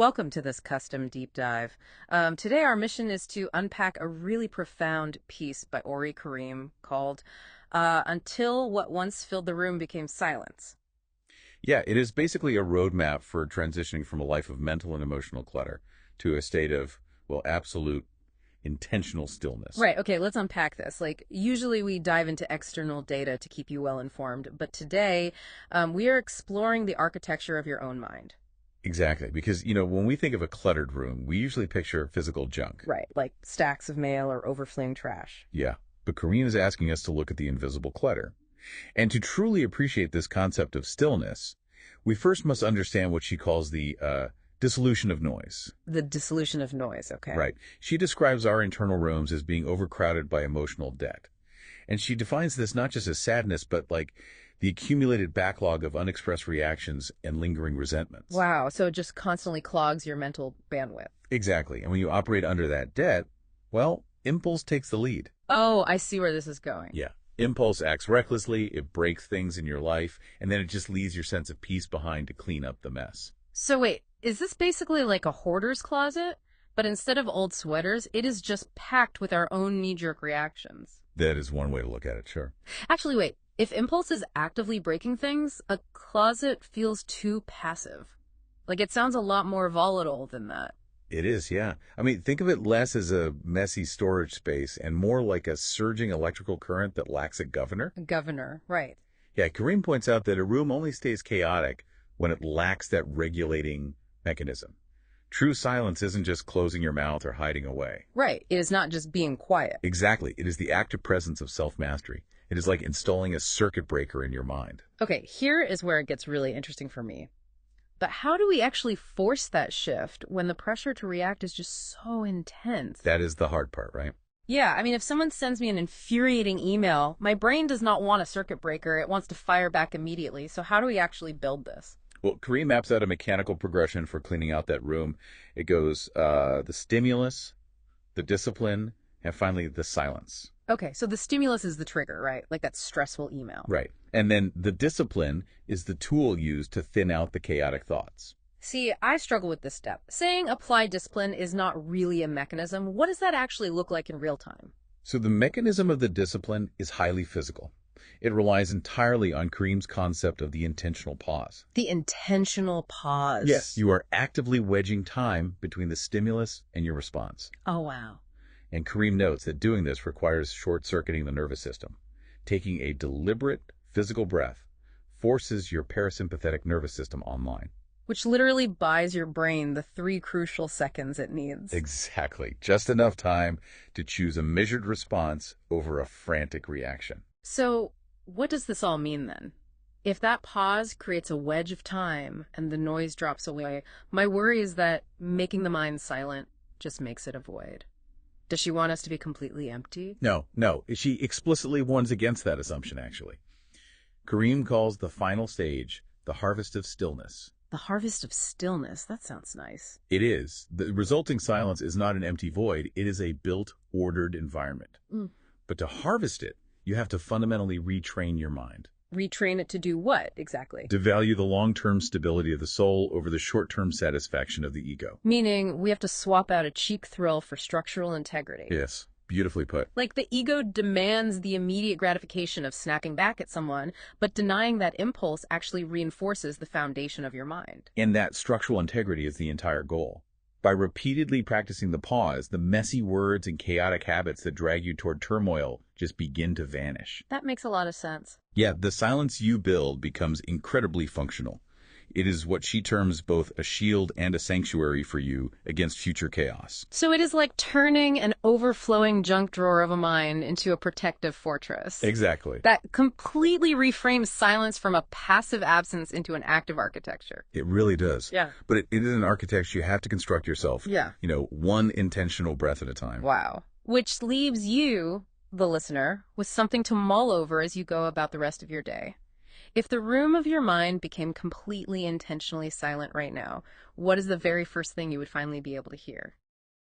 Welcome to this custom deep dive. Today our mission is to unpack a really profound piece by ORRIE Karim called Until What Once Filled the Room Became Silence. Yeah, it is basically a roadmap for transitioning from a life of mental and emotional clutter to a state of, well, absolute intentional stillness. Right, okay, let's unpack this. Usually we dive into external data to keep you well informed, but today we are exploring the architecture of your own mind. Exactly, because, when we think of a cluttered room, we usually picture physical junk. Right, like stacks of mail or overflowing trash. Yeah, but Korean is asking us to look at the invisible clutter. And to truly appreciate this concept of stillness, we first must understand what she calls the dissolution of noise. The dissolution of noise, okay. Right. She describes our internal rooms as being overcrowded by emotional debt. And she defines this not just as sadness, but like the accumulated backlog of unexpressed reactions and lingering resentments. Wow, so it just constantly clogs your mental bandwidth. Exactly. And when you operate under that debt, well, impulse takes the lead. Oh, I see where this is going. Yeah. Impulse acts recklessly, it breaks things in your life, and then it just leaves your sense of peace behind to clean up the mess. So wait, is this basically like a hoarder's closet? But instead of old sweaters, it is just packed with our own knee-jerk reactions. That is one way to look at it, sure. Actually, wait. If impulse is actively breaking things, a closet feels too passive. Like it sounds a lot more volatile than that. It is, yeah. I mean, think of it less as a messy storage space and more like a surging electrical current that lacks a governor. A governor, right. Yeah, Kareem points out that a room only stays chaotic when it lacks that regulating mechanism. True silence isn't just closing your mouth or hiding away. Right. It is not just being quiet. Exactly. It is the active presence of self-mastery. It is like installing a circuit breaker in your mind. Okay, here is where it gets really interesting for me. But how do we actually force that shift when the pressure to react is just so intense? That is the hard part, right? Yeah, I mean, if someone sends me an infuriating email, my brain does not want a circuit breaker. It wants to fire back immediately. So how do we actually build this? Well, Kareem maps out a mechanical progression for cleaning out that room. It goes the stimulus, the discipline, and finally the silence. Okay, so the stimulus is the trigger, right? Like that stressful email. Right. And then the discipline is the tool used to thin out the chaotic thoughts. See, I struggle with this step. Saying apply discipline is not really a mechanism. What does that actually look like in real time? So the mechanism of the discipline is highly physical. It relies entirely on Kareem's concept of the intentional pause. The intentional pause. Yes, you are actively wedging time between the stimulus and your response. Oh, wow. And Kareem notes that doing this requires short-circuiting the nervous system. Taking a deliberate physical breath forces your parasympathetic nervous system online. Which literally buys your brain the 3 crucial seconds it needs. Exactly. Just enough time to choose a measured response over a frantic reaction. So, what does this all mean then? If that pause creates a wedge of time and the noise drops away, my worry is that making the mind silent just makes it a void. Does she want us to be completely empty? No. She explicitly warns against that assumption, actually. Kareem calls the final stage the Harvest of Stillness. The Harvest of Stillness? That sounds nice. It is. The resulting silence is not an empty void. It is a built, ordered environment. But to harvest it, you have to fundamentally retrain your mind. Retrain it to do what, exactly? To value the long-term stability of the soul over the short-term satisfaction of the ego. Meaning we have to swap out a cheap thrill for structural integrity. Yes, beautifully put. Like the ego demands the immediate gratification of snapping back at someone, but denying that impulse actually reinforces the foundation of your mind. And that structural integrity is the entire goal. By repeatedly practicing the pause, the messy words and chaotic habits that drag you toward turmoil just begin to vanish. That makes a lot of sense. Yeah, the silence you build becomes incredibly functional. It is what she terms both a shield and a sanctuary for you against future chaos. So it is like turning an overflowing junk drawer of a mind into a protective fortress. Exactly. That completely reframes silence from a passive absence into an active architecture. It really does. Yeah. But it is an architecture you have to construct yourself. Yeah. One intentional breath at a time. Wow. Which leaves you, the listener, with something to mull over as you go about the rest of your day. If the room of your mind became completely intentionally silent right now, what is the very first thing you would finally be able to hear?